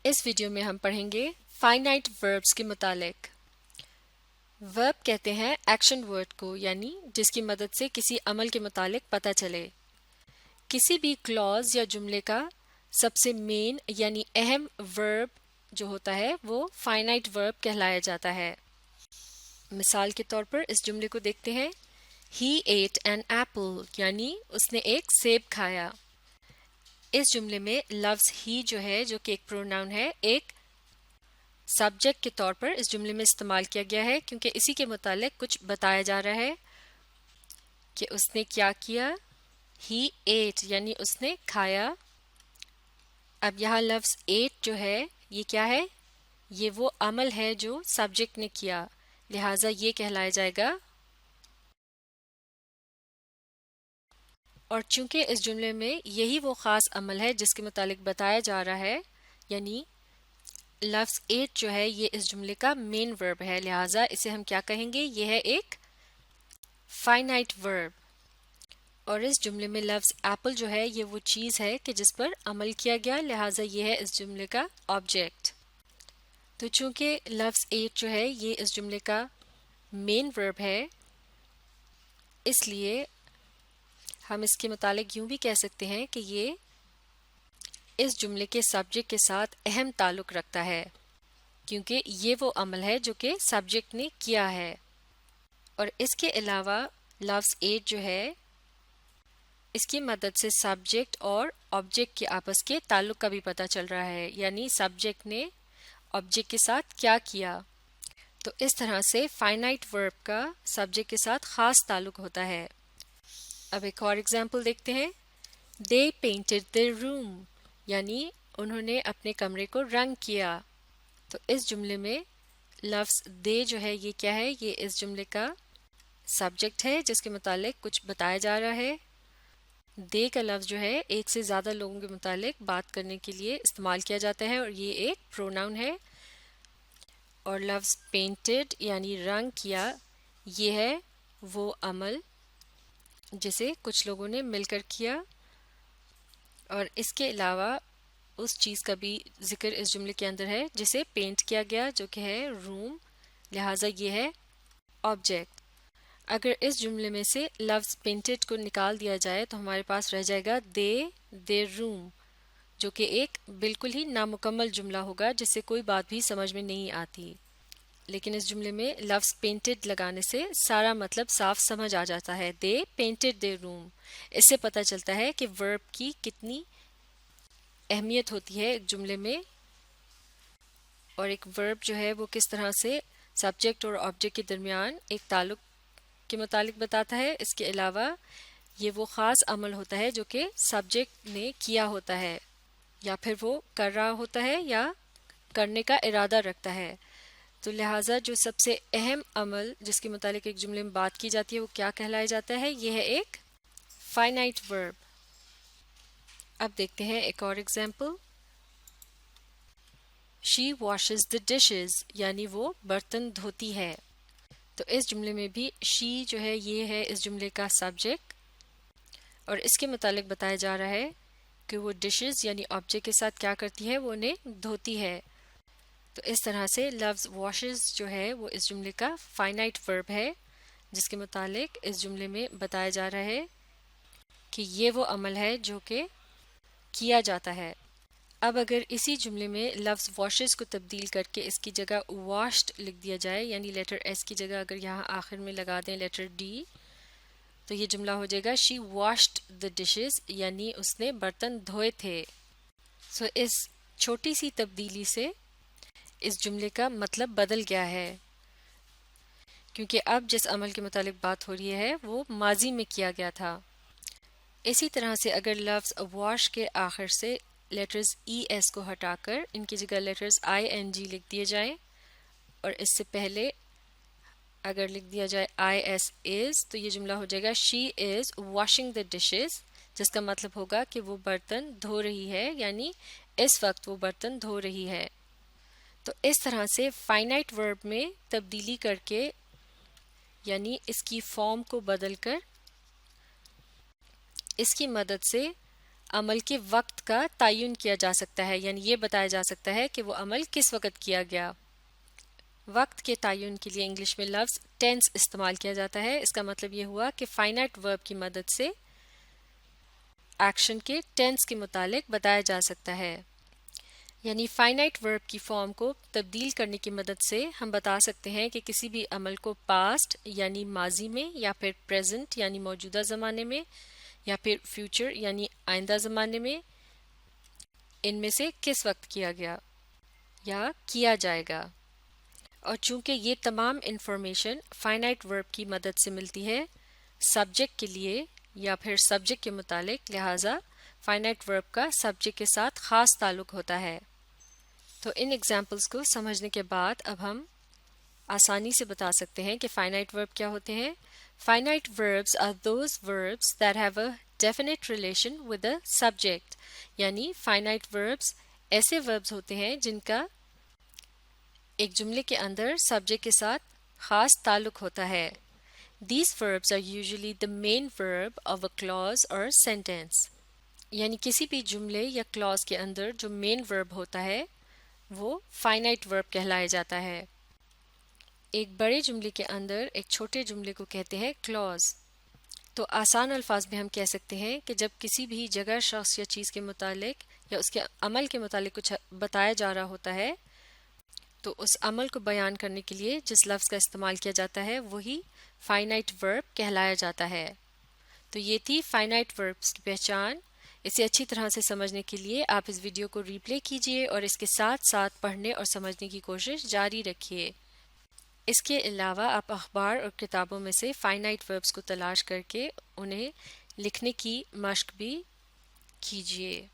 اس video میں ہم پڑھیں گے فائنائٹ وربس کے متعلق۔ ورب کہتے ہیں ایکشن ورڈ کو، یعنی جس کی مدد سے کسی عمل کے متعلق پتہ چلے۔ کسی بھی کلوز یا جملے کا سب سے مین یعنی اہم ورب جو ہوتا ہے وہ فائنائٹ ورب کہلایا جاتا ہے۔ مثال کے طور پر اس جملے کو دیکھتے ہیں، He ate an apple، یعنی اس نے ایک سیب کھایا۔ اس جملے میں لفظ ہی جو ہے، جو کہ ایک پروناؤن ہے، ایک سبجیکٹ کے طور پر اس جملے میں استعمال کیا گیا ہے، کیونکہ اسی کے متعلق کچھ بتایا جا رہا ہے کہ اس نے کیا کیا۔ He ate یعنی اس نے کھایا۔ اب یہاں لفظ ate جو ہے یہ کیا ہے؟ یہ وہ عمل ہے جو سبجیکٹ نے کیا، لہٰذا یہ کہلایا جائے گا۔ اور چونکہ اس جملے میں یہی وہ خاص عمل ہے جس کے متعلق بتایا جا رہا ہے، یعنی لفظ ایٹ جو ہے یہ اس جملے کا مین ورب ہے، لہٰذا اسے ہم کیا کہیں گے؟ یہ ہے ایک فائنائٹ ورب۔ اور اس جملے میں لفظ ایپل جو ہے یہ وہ چیز ہے کہ جس پر عمل کیا گیا، لہٰذا یہ ہے اس جملے کا آبجیکٹ۔ تو چونکہ لفظ ایٹ جو ہے یہ اس جملے کا مین ورب ہے، اس لیے ہم اس کے متعلق یوں بھی کہہ سکتے ہیں کہ یہ اس جملے کے سبجیکٹ کے ساتھ اہم تعلق رکھتا ہے، کیونکہ یہ وہ عمل ہے جو کہ سبجیکٹ نے کیا ہے۔ اور اس کے علاوہ لفظ ایٹ جو ہے اس کی مدد سے سبجیکٹ اور آبجیکٹ کے آپس کے تعلق کا بھی پتہ چل رہا ہے، یعنی سبجیکٹ نے آبجیکٹ کے ساتھ کیا کیا۔ تو اس طرح سے فائنائٹ ورب کا سبجیکٹ کے ساتھ خاص تعلق ہوتا ہے۔ اب ایک اور اگزامپل دیکھتے ہیں، They painted their room، یعنی انہوں نے اپنے کمرے کو رنگ کیا۔ تو اس جملے میں لفظ دے جو ہے یہ کیا ہے؟ یہ اس جملے کا سبجیکٹ ہے جس کے متعلق کچھ بتایا جا رہا ہے۔ دے کا لفظ جو ہے ایک سے زیادہ لوگوں کے متعلق بات کرنے کے لیے استعمال کیا جاتا ہے، اور یہ ایک پروناؤن ہے۔ اور لفظ پینٹڈ یعنی رنگ کیا، یہ ہے وہ عمل جسے کچھ لوگوں نے مل کر کیا۔ اور اس کے علاوہ اس چیز کا بھی ذکر اس جملے کے اندر ہے جسے پینٹ کیا گیا، جو کہ ہے روم، لہٰذا یہ ہے آبجیکٹ۔ اگر اس جملے میں سے لفظ پینٹڈ کو نکال دیا جائے تو ہمارے پاس رہ جائے گا دیر روم، جو کہ ایک بالکل ہی نامکمل جملہ ہوگا جس سے کوئی بات بھی سمجھ میں نہیں آتی۔ لیکن اس جملے میں لفظ پینٹڈ لگانے سے سارا مطلب صاف سمجھ آ جاتا ہے۔ دے پینٹڈ دیر روم، اس سے پتہ چلتا ہے کہ ورب کی کتنی اہمیت ہوتی ہے ایک جملے میں، اور ایک ورب جو ہے وہ کس طرح سے سبجیکٹ اور آبجیکٹ کے درمیان ایک تعلق کے متعلق بتاتا ہے۔ اس کے علاوہ یہ وہ خاص عمل ہوتا ہے جو کہ سبجیکٹ نے کیا ہوتا ہے، یا پھر وہ کر رہا ہوتا ہے یا کرنے کا ارادہ رکھتا ہے۔ تو لہٰذا جو سب سے اہم عمل جس کے متعلق ایک جملے میں بات کی جاتی ہے وہ کیا کہلایا جاتا ہے؟ یہ ہے ایک فائنائٹ ورب۔ اب دیکھتے ہیں ایک اور example, She washes the dishes، یعنی وہ برتن دھوتی ہے۔ تو اس جملے میں بھی she جو ہے یہ ہے اس جملے کا سبجیکٹ، اور اس کے متعلق بتایا جا رہا ہے کہ وہ ڈشز یعنی آبجیکٹ کے ساتھ کیا کرتی ہے؟ وہ انہیں دھوتی ہے۔ تو اس طرح سے لفظ واشز جو ہے وہ اس جملے کا فائنائٹ ورب ہے جس کے متعلق اس جملے میں بتایا جا رہا ہے کہ یہ وہ عمل ہے جو کہ کیا جاتا ہے۔ اب اگر اسی جملے میں لفظ واشز کو تبدیل کر کے اس کی جگہ واشڈ لکھ دیا جائے، یعنی لیٹر ایس کی جگہ اگر یہاں آخر میں لگا دیں لیٹر ڈی، تو یہ جملہ ہو جائے گا She washed the dishes، یعنی اس نے برتن دھوئے تھے۔ سو اس چھوٹی سی تبدیلی سے اس جملے کا مطلب بدل گیا ہے، کیونکہ اب جس عمل کے متعلق بات ہو رہی ہے وہ ماضی میں کیا گیا تھا۔ اسی طرح سے اگر لفظ واش کے آخر سے لیٹرز ای ایس کو ہٹا کر ان کی جگہ لیٹرز آئی این جی لکھ دیے جائیں، اور اس سے پہلے اگر لکھ دیا جائے آئی ایس از، تو یہ جملہ ہو جائے گا شی از واشنگ دا ڈشز، جس کا مطلب ہوگا کہ وہ برتن دھو رہی ہے، یعنی اس وقت وہ برتن دھو رہی ہے۔ تو اس طرح سے فائنائٹ ورب میں تبدیلی کر کے، یعنی اس کی فارم کو بدل کر، اس کی مدد سے عمل کے وقت کا تعین کیا جا سکتا ہے، یعنی یہ بتایا جا سکتا ہے کہ وہ عمل کس وقت کیا گیا۔ وقت کے تعین کے لیے انگلش میں لفظ ٹینس استعمال کیا جاتا ہے۔ اس کا مطلب یہ ہوا کہ فائنائٹ ورب کی مدد سے ایکشن کے ٹینس کے متعلق بتایا جا سکتا ہے، یعنی فائنائٹ ورب کی فارم کو تبدیل کرنے کی مدد سے ہم بتا سکتے ہیں کہ کسی بھی عمل کو پاسٹ یعنی ماضی میں، یا پھر پریزنٹ یعنی موجودہ زمانے میں، یا پھر فیوچر یعنی آئندہ زمانے میں، ان میں سے کس وقت کیا گیا یا کیا جائے گا۔ اور چونکہ یہ تمام انفارمیشن فائنائٹ ورب کی مدد سے ملتی ہے سبجیکٹ کے لیے یا پھر سبجیکٹ کے متعلق، لہٰذا فائنائٹ ورب کا سبجیکٹ کے ساتھ خاص تعلق ہوتا ہے۔ تو ان ایگزامپلس کو سمجھنے کے بعد اب ہم آسانی سے بتا سکتے ہیں کہ فائنائٹ ورب کیا ہوتے ہیں۔ Finite verbs are those verbs that have a definite relation with a subject, یعنی فائنائٹ وربس ایسے وربس ہوتے ہیں جن کا ایک جملے کے اندر سبجیکٹ کے ساتھ خاص تعلق ہوتا ہے۔ These verbs are usually the main verb of a clause or sentence، یعنی کسی بھی جملے یا clause کے اندر جو مین verb ہوتا ہے وہ finite verb کہلایا جاتا ہے۔ ایک بڑے جملے کے اندر ایک چھوٹے جملے کو کہتے ہیں clause۔ تو آسان الفاظ میں ہم کہہ سکتے ہیں کہ جب کسی بھی جگہ، شخص یا چیز کے متعلق یا اس کے عمل کے متعلق کچھ بتایا جا رہا ہوتا ہے تو اس عمل کو بیان کرنے کے لیے جس لفظ کا استعمال کیا جاتا ہے وہی فائنائٹ ورب کہلایا جاتا ہے۔ تو یہ تھی فائنائٹ وربس کی پہچان۔ اسے اچھی طرح سے سمجھنے کے لیے آپ اس ویڈیو کو ری پلے کیجیے اور اس کے ساتھ ساتھ پڑھنے اور سمجھنے کی کوشش جاری رکھیے۔ اس کے علاوہ آپ اخبار اور کتابوں میں سے فائنائٹ وربس کو تلاش کر کے انہیں لکھنے کی مشق بھی کیجیے۔